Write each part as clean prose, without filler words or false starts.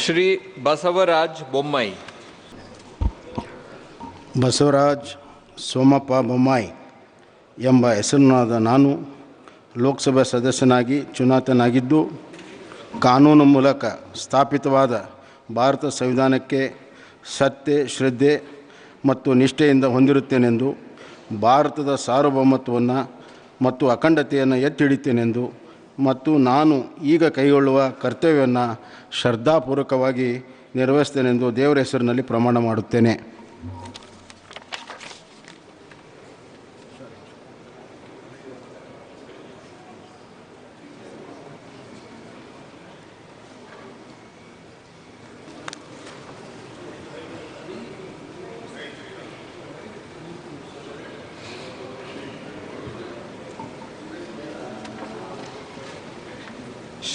ಶ್ರೀ ಬಸವರಾಜ್ ಬೊಮ್ಮಾಯಿ. ಬಸವರಾಜ್ ಸೋಮಪ್ಪ ಬೊಮ್ಮಾಯಿ ಎಂಬ ಹೆಸರಿನಾದ ನಾನು ಲೋಕಸಭೆ ಸದಸ್ಯನಾಗಿ ಚುನಾಯಿತನಾಗಿದ್ದು, ಕಾನೂನು ಮೂಲಕ ಸ್ಥಾಪಿತವಾದ ಭಾರತ ಸಂವಿಧಾನಕ್ಕೆ ಸತ್ಯ, ಶ್ರದ್ಧೆ ಮತ್ತು ನಿಷ್ಠೆಯಿಂದ ಹೊಂದಿರುತ್ತೇನೆಂದು, ಭಾರತದ ಸಾರ್ವಭೌಮತ್ವವನ್ನು ಮತ್ತು ಅಖಂಡತೆಯನ್ನು ಎತ್ತಿ ಹಿಡಿಯುತ್ತೇನೆಂದು ಮತ್ತು ನಾನು ಈಗ ಕೈಗೊಳ್ಳುವ ಕರ್ತವ್ಯವನ್ನು ಶ್ರದ್ಧಾಪೂರ್ವಕವಾಗಿ ನಿರ್ವಹಿಸುತ್ತೇನೆಂದು ದೇವರ ಹೆಸರಿನಲ್ಲಿ ಪ್ರಮಾಣ ಮಾಡುತ್ತೇನೆ.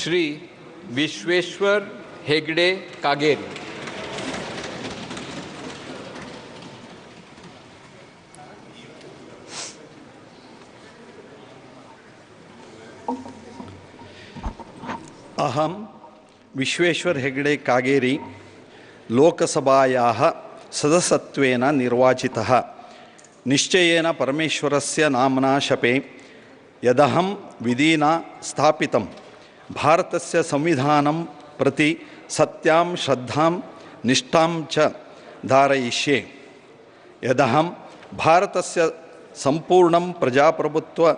ಶ್ರೀ ವಿಶ್ವೇಶ್ವರ್ ಹೆಗ್ಡೆ ಕಾಗೇರಿ. ಅಹಂ ವಿಶ್ವೇಶ್ವರ್ ಹೆಗ್ಡೆ ಕಾಗೇರಿ ಲೋಕಸಭಾಯಾः ಸದಸ್ಯತ್ವೇನ ನಿರ್ವಾಚಿತಃ. ನಿಶ್ಚಯೇನ ಪರಮೇಶ್ವರಸ್ಯ ನಾಮ್ನಾ ಶಪೇ ಯದಹಂ ವಿಧಿನಾ ಸ್ಥಾಪಿತಂ ಭಾರತಸ್ಯ ಸಂವಿಧಾನಂ ಪ್ರತಿ ಸತ್ಯಾಂ ಶ್ರದ್ಧಾಂ ನಿಷ್ಠಾಂ ಚ ಧಾರಯಿಷ್ಯೆ. ಯದಹಂ ಭಾರತಸ್ಯ ಸಂಪೂರ್ಣಂ ಪ್ರಜಾಪ್ರಭುತ್ವ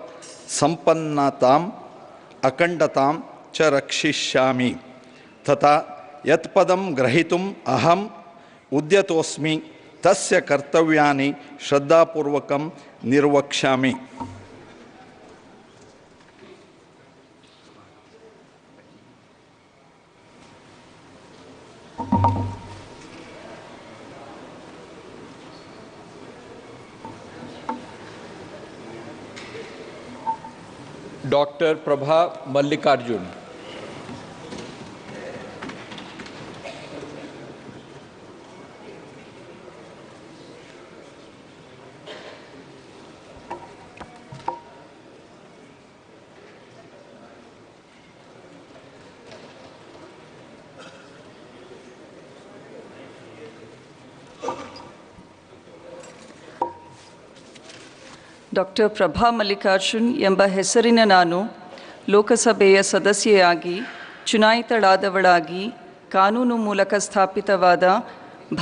ಸಂಪನ್ನತಾಂ ಅಖಂಡತಾಂ ಚ ರಕ್ಷಿಷ್ಯಾಮಿ. ತಥಾ ಯತ್ ಪದಂ ಗ್ರಹೀತುಂ ಅಹಂ ಉದ್ಯತೋಸ್ಮಿ ತಸ್ಯ ಕರ್ತವ್ಯಾನಿ ಶ್ರದ್ಧಾಪೂರ್ವಕಂ ನಿರ್ವಕ್ಷ್ಯಾಮಿ. ಡಾಕ್ಟರ್ ಪ್ರಭಾ ಮಲ್ಲಿಕಾರ್ಜುನ್. ಡಾಕ್ಟರ್ ಪ್ರಭಾ ಮಲ್ಲಿಕಾರ್ಜುನ್ ಎಂಬ ಹೆಸರಿನ ನಾನು ಲೋಕಸಭೆಯ ಸದಸ್ಯೆಯಾಗಿ ಚುನಾಯಿತಳಾದವಳಾಗಿ ಕಾನೂನು ಮೂಲಕ ಸ್ಥಾಪಿತವಾದ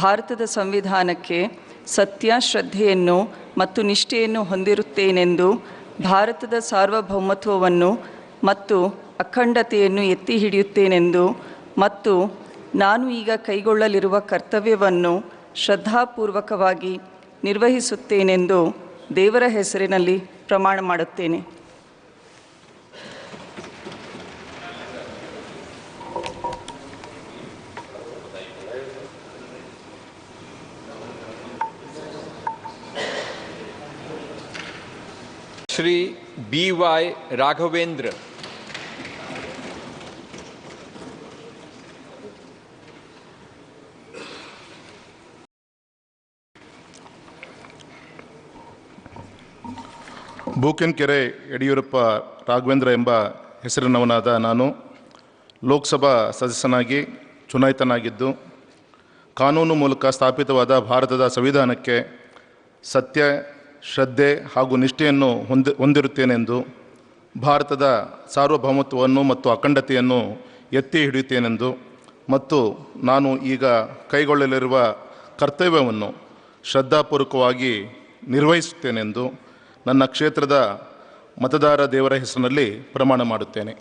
ಭಾರತದ ಸಂವಿಧಾನಕ್ಕೆ ಸತ್ಯ, ಶ್ರದ್ಧೆಯನ್ನು ಮತ್ತು ನಿಷ್ಠೆಯನ್ನು ಹೊಂದಿರುತ್ತೇನೆಂದು, ಭಾರತದ ಸಾರ್ವಭೌಮತ್ವವನ್ನು ಮತ್ತು ಅಖಂಡತೆಯನ್ನು ಎತ್ತಿ ಹಿಡಿಯುತ್ತೇನೆಂದು ಮತ್ತು ನಾನು ಈಗ ಕೈಗೊಳ್ಳಲಿರುವ ಕರ್ತವ್ಯವನ್ನು ಶ್ರದ್ಧಾಪೂರ್ವಕವಾಗಿ ನಿರ್ವಹಿಸುತ್ತೇನೆಂದು ದೇವರ ಹೆಸರಿನಲ್ಲಿ ಪ್ರಮಾಣ ಮಾಡುತ್ತೇನೆ. Shri B Y Raghavendra. ಬೂಕೆನ್ಕೆರೆ ಯಡಿಯೂರಪ್ಪ ರಾಘವೇಂದ್ರ ಎಂಬ ಹೆಸರಿನವನಾದ ನಾನು ಲೋಕಸಭಾ ಸದಸ್ಯನಾಗಿ ಚುನಾಯಿತನಾಗಿದ್ದು, ಕಾನೂನು ಮೂಲಕ ಸ್ಥಾಪಿತವಾದ ಭಾರತದ ಸಂವಿಧಾನಕ್ಕೆ ಸತ್ಯ, ಶ್ರದ್ಧೆ ಹಾಗೂ ನಿಷ್ಠೆಯನ್ನು ಹೊಂದಿರುತ್ತೇನೆಂದು, ಭಾರತದ ಸಾರ್ವಭೌಮತ್ವವನ್ನು ಮತ್ತು ಅಖಂಡತೆಯನ್ನು ಎತ್ತಿ ಹಿಡಿಯುತ್ತೇನೆಂದು ಮತ್ತು ನಾನು ಈಗ ಕೈಗೊಳ್ಳಲಿರುವ ಕರ್ತವ್ಯವನ್ನು ಶ್ರದ್ಧಾಪೂರ್ವಕವಾಗಿ ನಿರ್ವಹಿಸುತ್ತೇನೆಂದು ನನ್ನ ಕ್ಷೇತ್ರದ ಮತದಾರ ದೇವರ ಹೆಸರಿನಲ್ಲಿ ಪ್ರಮಾಣ ಮಾಡುತ್ತೇನೆ.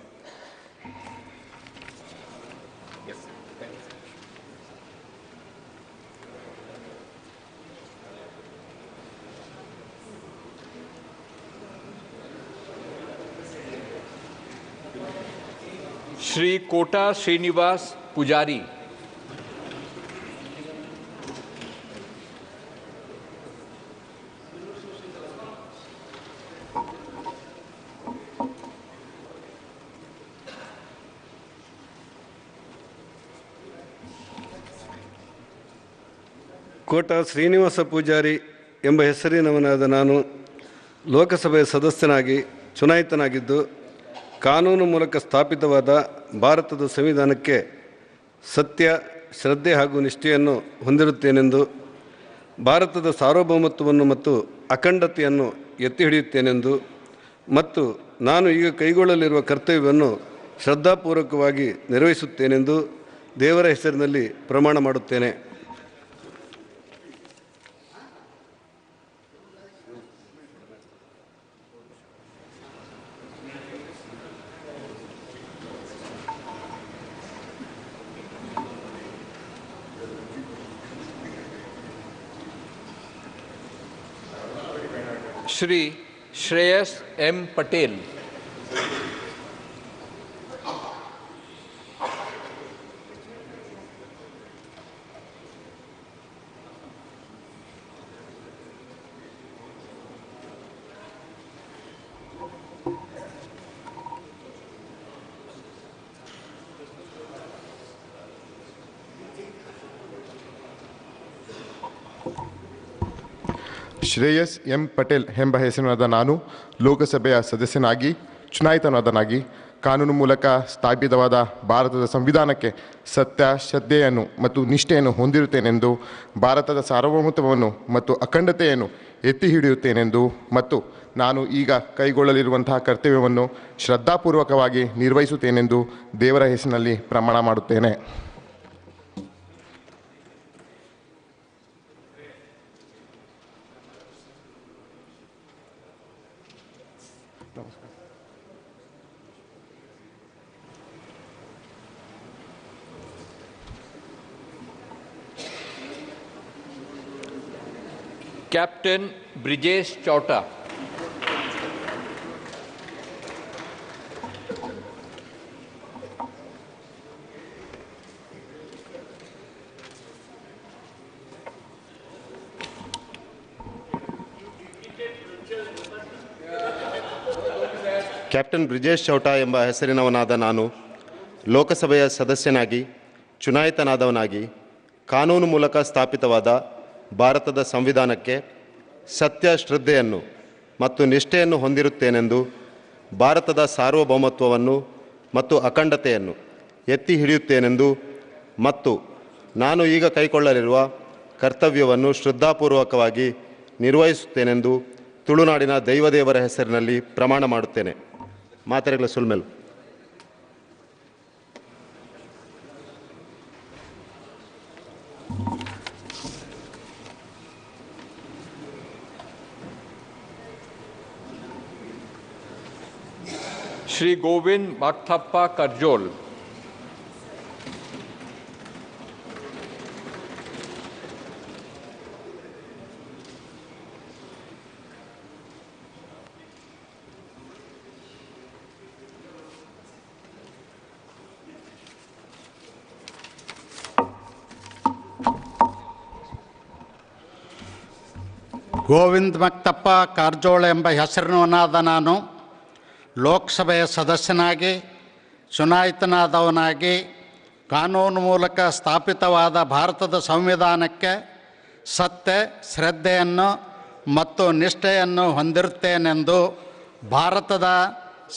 ಶ್ರೀ ಕೋಟಾ ಶ್ರೀನಿವಾಸ್ ಪೂಜಾರಿ. ಕೋಟ ಶ್ರೀನಿವಾಸ ಪೂಜಾರಿ ಎಂಬ ಹೆಸರಿನವನಾದ ನಾನು ಲೋಕಸಭೆಯ ಸದಸ್ಯನಾಗಿ ಚುನಾಯಿತನಾಗಿದ್ದು, ಕಾನೂನು ಮೂಲಕ ಸ್ಥಾಪಿತವಾದ ಭಾರತದ ಸಂವಿಧಾನಕ್ಕೆ ಸತ್ಯ, ಶ್ರದ್ಧೆ ಹಾಗೂ ನಿಷ್ಠೆಯನ್ನು ಹೊಂದಿರುತ್ತೇನೆಂದು, ಭಾರತದ ಸಾರ್ವಭೌಮತ್ವವನ್ನು ಮತ್ತು ಅಖಂಡತೆಯನ್ನು ಎತ್ತಿ ಹಿಡಿಯುತ್ತೇನೆಂದು ಮತ್ತು ನಾನು ಈಗ ಕೈಗೊಳ್ಳಲಿರುವ ಕರ್ತವ್ಯವನ್ನು ಶ್ರದ್ಧಾಪೂರ್ವಕವಾಗಿ ನಿರ್ವಹಿಸುತ್ತೇನೆಂದು ದೇವರ ಹೆಸರಿನಲ್ಲಿ ಪ್ರಮಾಣ ಮಾಡುತ್ತೇನೆ. श्री श्रेयस एम पटेल. ಶ್ರೇಯಸ್ ಎಂ ಪಟೇಲ್ ಎಂಬ ಹೆಸರಿನಾದ ನಾನು ಲೋಕಸಭೆಯ ಸದಸ್ಯನಾಗಿ ಚುನಾಯಿತನಾದನಾಗಿ ಕಾನೂನು ಮೂಲಕ ಸ್ಥಾಪಿತವಾದ ಭಾರತದ ಸಂವಿಧಾನಕ್ಕೆ ಸತ್ಯ, ಶ್ರದ್ಧೆಯನ್ನು ಮತ್ತು ನಿಷ್ಠೆಯನ್ನು ಹೊಂದಿರುತ್ತೇನೆಂದು, ಭಾರತದ ಸಾರ್ವಭೌಮತ್ವವನ್ನು ಮತ್ತು ಅಖಂಡತೆಯನ್ನು ಎತ್ತಿ ಹಿಡಿಯುತ್ತೇನೆಂದು ಮತ್ತು ನಾನು ಈಗ ಕೈಗೊಳ್ಳಲಿರುವಂತಹ ಕರ್ತವ್ಯವನ್ನು ಶ್ರದ್ಧಾಪೂರ್ವಕವಾಗಿ ನಿರ್ವಹಿಸುತ್ತೇನೆಂದು ದೇವರ ಹೆಸರಿನಲ್ಲಿ ಪ್ರಮಾಣ ಮಾಡುತ್ತೇನೆ. कैप्टन ब्रिजेश चौटा. ಕ್ಯಾಪ್ಟನ್ ಬ್ರಿಜೇಶ್ ಚೌಟಾ ಎಂಬ ಹೆಸರಿನವನಾದ ನಾನು ಲೋಕಸಭೆಯ ಸದಸ್ಯನಾಗಿ ಚುನಾಯಿತನಾದವನಾಗಿ ಕಾನೂನು ಮೂಲಕ ಸ್ಥಾಪಿತವಾದ ಭಾರತದ ಸಂವಿಧಾನಕ್ಕೆ ಸತ್ಯ, ಶ್ರದ್ಧೆಯನ್ನು ಮತ್ತು ನಿಷ್ಠೆಯನ್ನು ಹೊಂದಿರುತ್ತೇನೆಂದು, ಭಾರತದ ಸಾರ್ವಭೌಮತ್ವವನ್ನು ಮತ್ತು ಅಖಂಡತೆಯನ್ನು ಎತ್ತಿ ಹಿಡಿಯುತ್ತೇನೆಂದು ಮತ್ತು ನಾನು ಈಗ ಕೈಗೊಳ್ಳಲಿರುವ ಕರ್ತವ್ಯವನ್ನು ಶ್ರದ್ಧಾಪೂರ್ವಕವಾಗಿ ನಿರ್ವಹಿಸುತ್ತೇನೆಂದು ತುಳುನಾಡಿನ ದೈವದೇವರ ಹೆಸರಿನಲ್ಲಿ ಪ್ರಮಾಣ ಮಾಡುತ್ತೇನೆ. ಮಾತೆರೆಗಳ ಸುಲ್ಮೆಲ್. श्री गोविंद माकथप्पा करजोल. ಗೋವಿಂದ್ ಮಕ್ತಪ್ಪ ಕಾರಜೋಳ ಎಂಬ ಹೆಸರಿನವನಾದ ನಾನು ಲೋಕಸಭೆಯ ಸದಸ್ಯನಾಗಿ ಚುನಾಯಿತನಾದವನಾಗಿ ಕಾನೂನು ಮೂಲಕ ಸ್ಥಾಪಿತವಾದ ಭಾರತದ ಸಂವಿಧಾನಕ್ಕೆ ಸತ್ಯ, ಶ್ರದ್ಧೆಯನ್ನು ಮತ್ತು ನಿಷ್ಠೆಯನ್ನು ಹೊಂದಿರುತ್ತೇನೆಂದು, ಭಾರತದ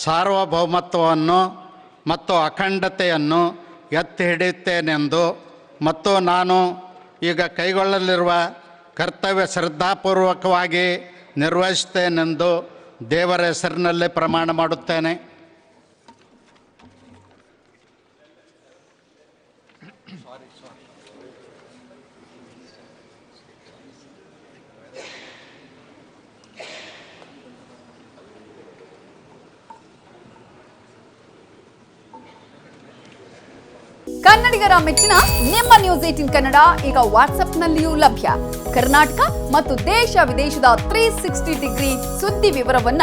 ಸಾರ್ವಭೌಮತ್ವವನ್ನು ಮತ್ತು ಅಖಂಡತೆಯನ್ನು ಎತ್ತಿ ಹಿಡಿಯುತ್ತೇನೆಂದು ಮತ್ತು ನಾನು ಈಗ ಕೈಗೊಳ್ಳಲಿರುವ ಕರ್ತವ್ಯ ಶ್ರದ್ಧಾಪೂರ್ವಕವಾಗಿ ನಿರ್ವಹಿಸುತ್ತೇನೆಂದು ದೇವರ ಹೆಸರಿನಲ್ಲಿ ಪ್ರಮಾಣ ಮಾಡುತ್ತೇನೆ. ಕನ್ನಡಿಗರ ಮೆಚ್ಚಿನ ನಿಮ್ಮ ನ್ಯೂಸ್ 18 ಕನ್ನಡ ಈಗ ವಾಟ್ಸ್ಆಪ್ನಲ್ಲಿಯೂ ಲಭ್ಯ. ಕರ್ನಾಟಕ ಮತ್ತು ದೇಶ ವಿದೇಶದ 360 ಡಿಗ್ರಿ ಸುದ್ದಿ ವಿವರವನ್ನ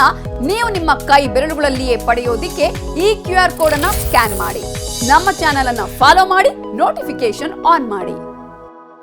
ನೀವು ನಿಮ್ಮ ಕೈ ಬೆರಳುಗಳಲ್ಲಿಯೇ ಪಡೆಯೋದಿಕ್ಕೆ ಈ QR ಕೋಡ್ ಅನ್ನು ಸ್ಕ್ಯಾನ್ ಮಾಡಿ. ನಮ್ಮ ಚಾನೆಲ್ ಅನ್ನು ಫಾಲೋ ಮಾಡಿ, ನೋಟಿಫಿಕೇಶನ್ ಆನ್ ಮಾಡಿ.